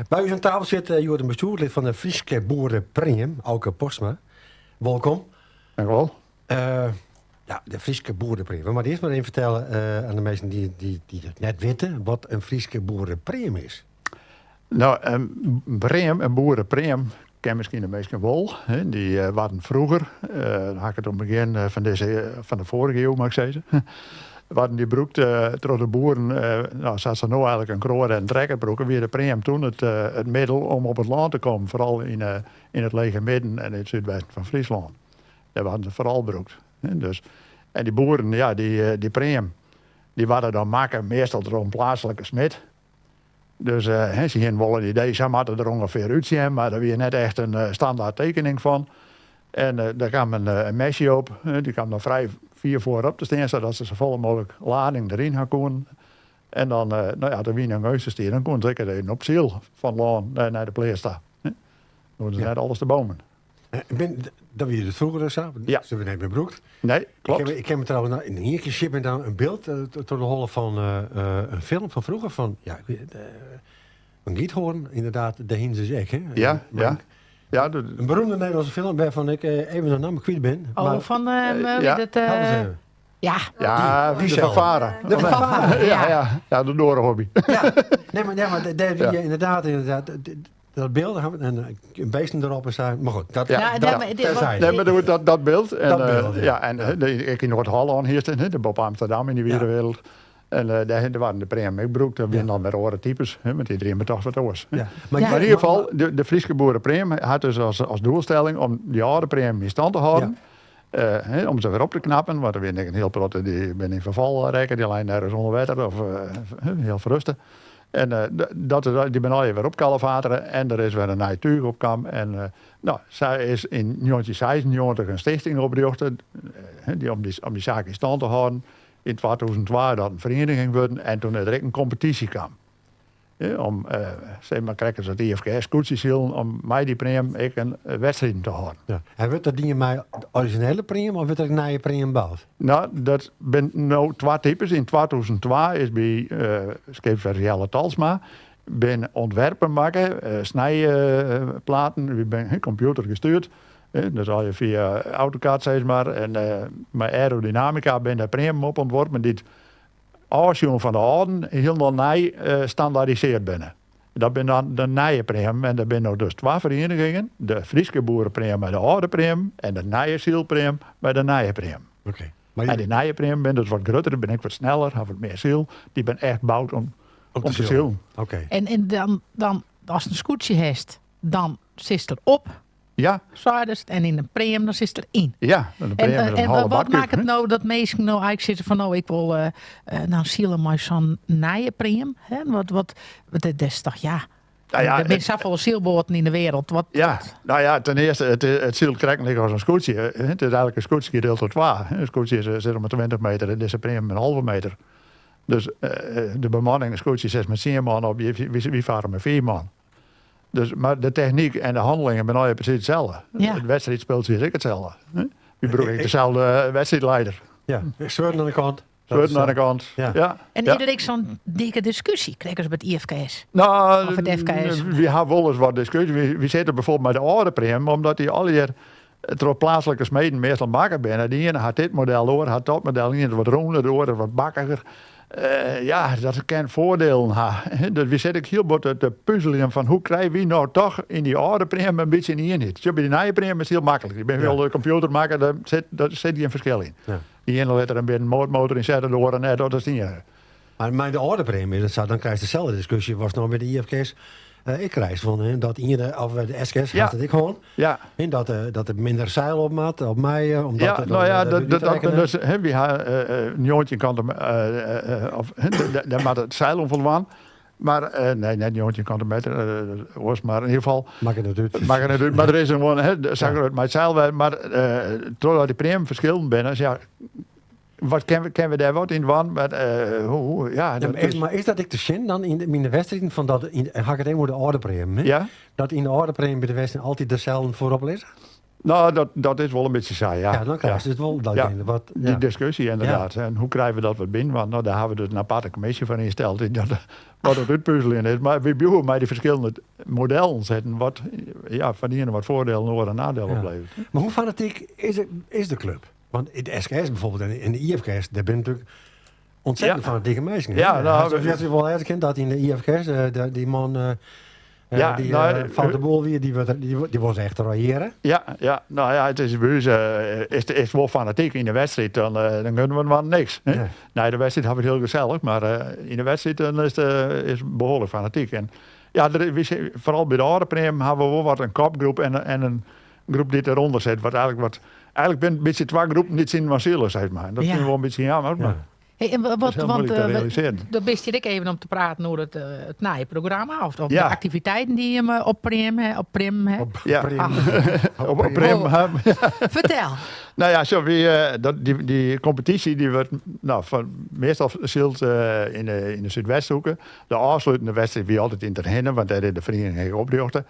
Bij u aan tafel zit Jordan bestuurlid van de Frieske Boeren Premium, Auke Postma. Welkom. Dank u wel. Ja, de Frieske Boeren Premium. Maar eerst maar even vertellen aan de mensen die het net weten wat een Frieske Boeren Premium is. Nou, een boerenpremium, ken misschien de meesten wel. Hè. Die waren vroeger, dan had ik het op het begin van de vorige eeuw, mag ik zeggen. Waren die broekt door de boeren, nou, zat ze nou eigenlijk een kroon en een trekkerbroek. Weer de premium toen het middel om op het land te komen. Vooral in het lege midden en in het zuidwesten van Friesland. Daar waren ze vooral broekt. Dus, en die boeren, ja, die premium, die waren dan maken meestal door een plaatselijke smid. Dus ze gingen wel een idee, ze hadden er ongeveer uitzien, maar daar was net echt een standaard tekening van. En daar kwam een mesje op, die kwam dan vrij 4 voorop te staan, zodat ze zoveel mogelijk lading erin gaan komen. En dan, dan wie een geus te sturen, dan kon ze er op ziel van Laan naar de pleersta. Dan doen ze net alles te bomen. Dat wie je het vroeger dus zo? Ja. Ze hebben net meer broekt. Nee, klopt. Ik heb me trouwens in een keer ship dan een beeld door de hollen van een film van vroeger van een Giethoorn, inderdaad, de Hinze Zek. Hè? Ja. Een beroemde Nederlandse film waarvan ik even de naam kwijt ben. Oh, maar, van helpen ze even. Ja, de vervaren. De vervaren. Ja, de dorenhobby. Ja, maar daar wie je inderdaad dat beeld en een beesten erop en zijn. Maar goed, dat beeld. En, dat beeld, ik in Noord-Holland hier, de Bob Amsterdam in die wereld. En daar waren de premium broek, dat waren dan weer andere types, met die 83 wat oors. Ja. Maar in ieder geval, de Frieske Boeren Premium had dus als doelstelling om die oude premium in stand te houden. Ja. Om ze weer op te knappen, want er ben ik een heel protte die ben in verval rijken, die alleen nergens onder water of heel verrusten. En die ben al je weer op kalfateren en er is weer een nieuw tuig op kwam. En zij is in 1996 een stichting opgericht om die zaak in stand te houden. In 2002 dat een vereniging werd en toen er direct een competitie kwam. Om, zeg maar, krijgen ze het IFKS koetsjes om mij die premium een wedstrijd te houden. Ja. En wordt dat ding mij de originele premium of wordt er een nieuwe premium bouwd? Nou, dat zijn nou 2 types. In 2002 is bij Scheepswerf Talsma ben ontwerpen maken, snijplaten, ik ben computer gestuurd. Dat zal je via AutoCAD zeg maar. En met aerodynamica ben de premium op ontworpen die afsjoen van de oude heel nij standaardiseerd binnen. Dat ben dan de nieuwe premium en er zijn nou dus 2 verenigingen. De Frieske Boerenpremium met de oude premium en de nieuwe zielpremium met de nieuwe premium. Okay. En die nieuwe premium ben dus wat groter, ben ik wat sneller, heb wat meer ziel. Die ben echt gebouwd om te zielen. Okay. En dan als een scootje heeft, dan zit er op. Ja. Zwaardest, en in een premium dan zit er in. Ja, en wat maakt het nou dat mensen nou eigenlijk zitten van ik wil zielen maar zo'n nieuwe premium. Hè? Wat dat is toch er zijn zoveel zielboten in de wereld. Ten eerste, het ziel krijgt liggen als een scootje. Het is eigenlijk een scootje gedeeld door 2. Een scootje zit om 20 meter en deze premium een halve meter. Dus de bemanning, een scootje 6 met 10 man op, wie varen met 4 man. Dus, maar de techniek en de handelingen zijn al precies hetzelfde. Ja. Het wedstrijd speelt zich ook hetzelfde. Je broek ik dezelfde wedstrijdleider. Ja, zwaarden aan de kant. Zwaarden aan de kant. Ja. En iedereen zo'n dikke discussie krijgen ze met het IFKS. Nou, of het FKS. We hebben wel eens wat discussie. We zitten bijvoorbeeld met de oude premium, omdat die al hier door plaatselijke smeden meestal maken binnen. Die ene had dit model door, had dat model, die ene wat ronder door, wat bakkiger. Dat kan voordelen hebben. Dus we zitten heel wat te puzzelen van hoe krijgen we nou toch in die oude premium een beetje in hit. Dus bij die nieuwe premium is het heel makkelijk. Je bent wel de computer maken, daar zit hier een verschil in. Ja. Die ene let er een beetje een motor in zetten door en dat is niet. Maar de oude premium, dan krijg je dezelfde discussie. Was nou met de IFK's. Ik krijg van dat ieder of de SK's had het ik gewoon. Ja. En dat er minder zeil op maat op mij. Dus een jongetje kan daar maakt het zeil om volwaan. Maar nee, net jongetje kan er met maar in ieder geval. Mag het natuurlijk. Maar er is een gewoon, zeg het met zeil. Maar doordat die premium verschillen binnen, ja. Wat kennen we daar wat in van? Maar is dat ik te zin dan in de wedstrijden van dat ga ik het even over de oude premium? Ja? Dat in de oude premium bij de wedstrijd altijd dezelfde voorop is? Nou, dat is wel een beetje saai, ja. Ja, dan krijg je het wel. Die discussie inderdaad. Ja. En hoe krijgen we dat wat binnen? Want nou, daar hebben we dus een aparte commissie van ingesteld. Wat het uitpuzzelen is. Maar we blijven bij die verschillende modellen zetten. Wat van die ene wat voordelen en nadelen oplevert. Maar hoe fanatiek is de club? Want in de SKS bijvoorbeeld en de IFKS, daar ben je natuurlijk ontzettend fanatieke mensen. Ja, nou, je hebt wel herkend dat in de IFKS, die man... Van de Boel weer, die was echt te railleren. Ja, nou ja, het is bij ons, is wel fanatiek in de wedstrijd, dan kunnen we maar niks. Hè? Ja. Nee, de wedstrijd hebben we het heel gezellig, maar in de wedstrijd dan is het behoorlijk fanatiek. En ja, vooral bij de Orenprem hebben we wel wat een kopgroep en een groep die eronder zit. Eigenlijk ben een beetje twee groepen niet in Marcelo, zeg maar. Dat vinden we wel een beetje jammer, maar... Hey, en dat is heel moeilijk te realiseren. Dan best je even om te praten over het naaienprogramma of de activiteiten die je op Prim hebt. Op Prim. Vertel. Nou ja, zo die competitie die wordt meestal zult in de Zuidwesthoeken. De afsluitende wedstrijd wie altijd in Terhennen, want daar is de vereniging opgericht.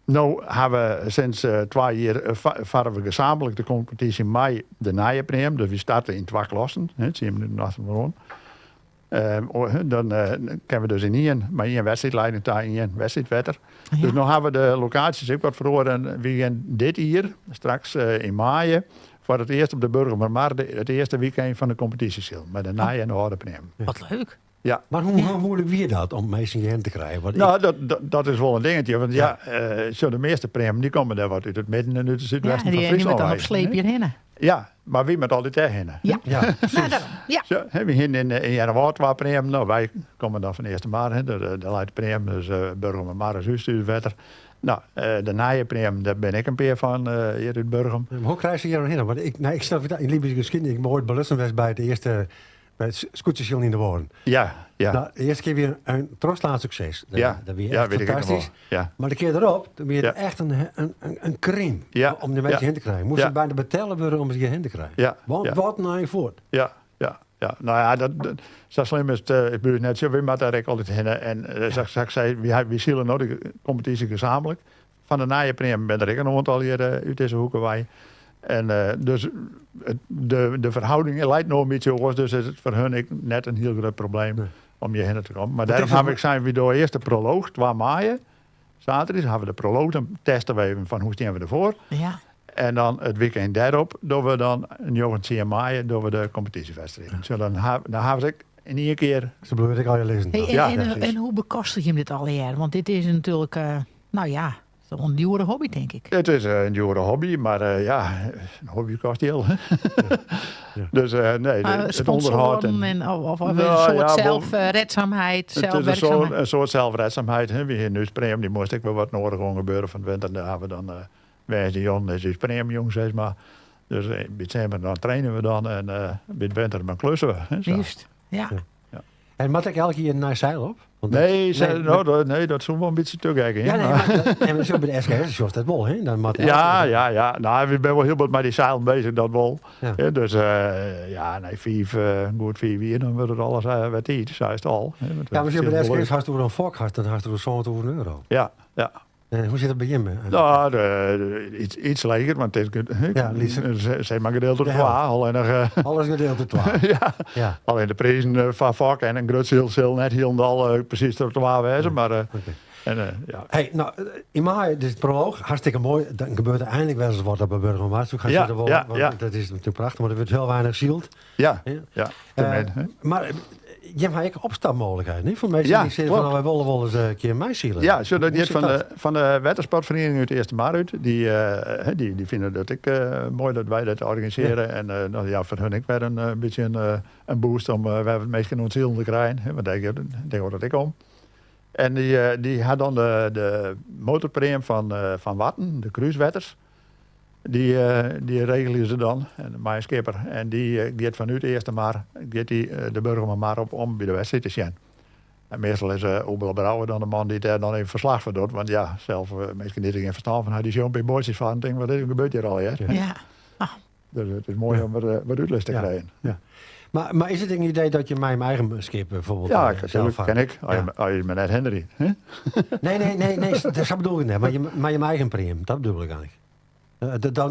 Nu hebben we sinds 2 jaar varen we gezamenlijk de competitie met de naaienprem. Dus we starten in 2 klassen. 10 minuten achter elkaar. Dan kunnen we dus in één wedstrijdleiding daar in één wedstrijdwetter. Ja. Dus nu hebben we de locaties ook wat verloren. We gaan dit jaar, straks in maart, voor het eerst op de Burgermar, het eerste weekend van de competitie met de naaien en de Orenprem. Wat leuk. Ja. Maar hoe moeilijk weer dat om mensen hierheen te krijgen? Want dat is wel een dingetje. Want zo de meeste prem die komen daar wat uit het midden en uit het zuidwesten van Friesland. Die met dan op sleepje heen. Ja, maar wie met altijd daarheen? Ja. Zo, we gaan in januari 2 prem. Nou, wij komen dan van 1 maart. De leidt prem, dus Burgum Mar is huisstuurwetter. Nou, de naaienprem, daar ben ik een peer van hier uit Burgum. Maar hoe krijg je hier dan heen? Want ik stel in Libische Kind, ik ben ooit belusten bij het eerste... bij het scootjeshiel in de Woorden. Ja. Nou, de eerste keer weer een trotslaand succes. Dat weer echt weet fantastisch. Ja. Maar de keer erop, dan weer echt een crime om de mensen heen te krijgen. Moest je bijna betalen worden om ze hierheen te krijgen. Ja. Wat nou je voort? Ja. Nou ja, zo slim is het buurt net zo. We moeten daar altijd heen. En zoals ik zei, we zullen nog de competitie gezamenlijk. Van de naaienprem ben ik een aantal hier uit deze hoeken wij. En dus de verhouding lijkt nog een beetje hoor, dus is het voor hun net een heel groot probleem om je heen te komen. Maar daarom zijn we door eerst de proloog, 2 maaien, zaterdag, hebben we de proloog, dan testen we even van hoe staan we ervoor. Ja. En dan het weekend daarop doen we dan een jongen 10 maaien, doen we de competitiewedstrijd. Zo dan hebben ze in 1 keer... Zo bedoel ik al je lezen. En hoe bekostig je dit al hier? Want dit is natuurlijk, een dure hobby, denk ik. Het is een dure hobby, maar een hobby kost heel. Dus nee, het onderhoud. Of een soort zelfredzaamheid, zelfwerkzaamheid. Een soort zelfredzaamheid. We hebben nu Sprem, die moest ik wel wat nodig gaan gebeuren van de winter. Daar hebben we dan, wij zijn Jon, is Sprem jong, zeg maar. Dus in december dan trainen we dan en bij de winter dan klussen we. Juist, ja. En moet ik elke keer naar zeil op? Nee, dat is wel een beetje te kijken. Ja, maar zo bij de SKS is dat wel, hè? Dan Ja. Nou, we zijn wel heel wat met die zeilen bezig, dat wel. Ja. Dus 4 uur, dan wordt het alles wat iets, zo is het al. Ja, maar zo bij de SKS had je een fokhart, dan had je €700. Ja. En hoe zit het bij je? Nou, iets leger, want het is zeg maar gedeeld door 2. Alles gedeeld door 2. Ja. Alleen de prijzen van vak en een groot zil net helemaal precies door 2 wezen, maar... Hey, nou, in maart, dit is het proloog, hartstikke mooi. Dan gebeurt er eindelijk wel eens wat op de Burgermar. Dat is natuurlijk prachtig, maar er wordt heel weinig zield. Ja. Maar je hebt ook opstapmogelijkheden, niet? Voor mensen die zeggen van, wij willen wel eens een keer meezielen. Ja, zodat je van de watersportvereniging uit de 1 maart uit, die vinden dat ik mooi dat wij dat organiseren. Ja. En voor hun ik weer een beetje een boost om het meest genoemd zielen te krijgen. Want ik denk dat ik om. En die had dan de motorprem van Watten, de cruisewetters. Die regelen ze dan, en de skipper. En die gaat vanuit de 1 maart de Burgermar maar om bij de wedstrijd te zijn. En meestal is Obel Brouwer dan de man die daar dan even verslag voor doet. Want ja, zelf meestal niet geen verstand van. Die zo'n bij bootjes van, denk wat gebeurt hier al, hè? Ja. Dus het is mooi om wat uitlust te krijgen. Ja. Maar is het een idee dat je mijn eigen skip bijvoorbeeld zelf ken ik. Als je me net Henry. Nee, dat bedoel ik niet. Maar je eigen prem, dat bedoel ik eigenlijk.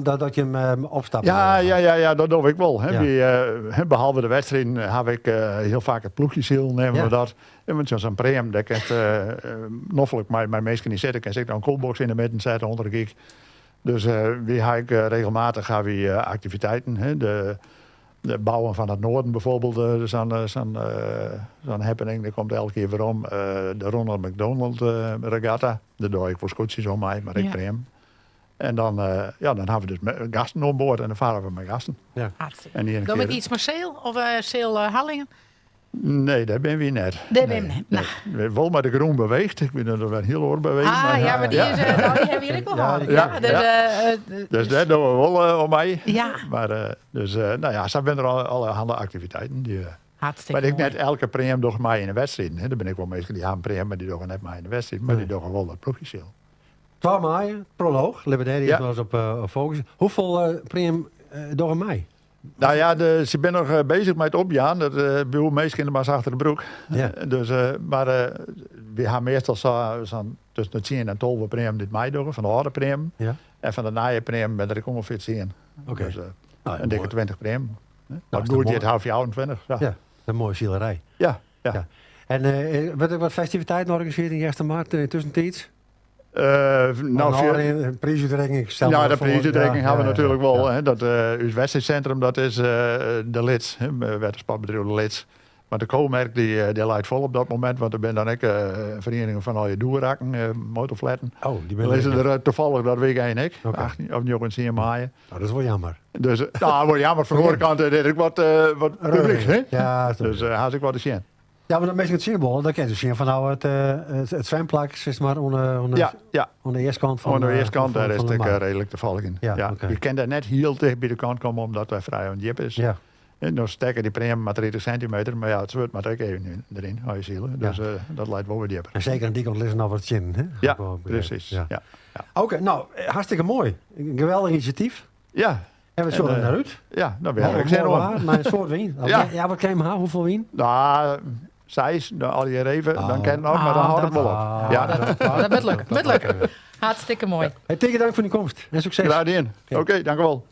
Dat je hem opstapt. Ja, dat doe ik wel. Hè. Ja. Behalve de wedstrijden heb ik heel vaak het ploegjesziel, nemen we dat. En zo'n preem, dat kan noffelijk, maar meestal niet zitten. Ik kan dan een koelbox in de midden zetten onder de gig. Dus wie ga ik regelmatig activiteiten. Hè. De bouwen van het noorden bijvoorbeeld, zo'n happening, dat komt elke keer weer om. De Ronald McDonald regatta, dat doe ik voor scootjes om mij, maar ik preem. En dan hebben we dus gasten op boord en dan varen we met gasten. Ja. Doe ik iets met Seel of Seel Hallingen? Nee, dat ben we niet. Dat ben we niet. Nee. Wel maar de groen beweegt. Ik ben er wel heel hoor bewegen. Maar die hebben we hier ook wel gehad. Dus dat doen we wel om mij. Ja. Maar zo zijn er allerhande activiteiten. Hartstikke maar ik net elke preem door mij in de wedstrijd. Dan ben ik wel meestal die gaan preem, maar die doen net mij in de wedstrijd. Maar die doen wel dat ploegjesziel. 12 mei, proloog. Libertaire is wel eens op focus. Hoeveel preem door mei? Nou ja, ze ben nog bezig met het opjaan. Dat bij meestal in de achter de broek. Ja. Dus, we gaan meestal tussen de 10 en 12 preem dit mei doen, van de oude preem. Ja. En van de naaie preem ben ik ongeveer 10. Oké. Dus, een dikke 20 preem. Dat doe je het half jaar 20. Ja, een mooie zielerij. Ja. En wat festiviteiten organiseert in de 1 maart tussentijds? Een prijsuitreiking. Ja, de prijsuitreiking hebben we natuurlijk wel. Hè, dat het wedstrijdcentrum, dat is de Lids. Wetenschapsbedrijf de Lids. Maar de Koolmerk die leidt vol op dat moment. Want er ben dan ook verenigingen van al je doerrakken, motorfletten. Oh, die ben lezen er toevallig dat week en ik. Okay. Of niet ook in Siermaaien. Oh, dat is wel jammer. Dus wordt jammer. Van de andere kant is ik wat publiek. Hè? Ja, dus haast ik wat te zien. Ja, maar dan meestal het Sierbollen, dan kan je dus zien van nou het zwemplak is maar onder de eerste kant van de eerste kant, daar is het de redelijk te volgen. Ja. Je kan daar net heel dicht bij de kant komen omdat wij vrij aan jip is. Ja. En dan stekken die premium maar 30 centimeter, maar het zweert maar ook even erin, hou je zielen. Dus dat leidt wel weer dieper. En zeker aan die kant liggen nog wat zin, hè? Ja, precies. Ja. Oké, nou, hartstikke mooi. Een geweldig initiatief. Ja. En we zullen naar uit. Ja, dan ben ik zin hoor. Maar een soort wien. Ja, wat kan je maar hoeveel wien? Nou, 6, al je even, dan ken je nog, maar dan houdt het wel op. Dat moet lukken. Hartstikke mooi. Tegen dank voor die komst en succes. Graag gedaan. Oké, dank u wel.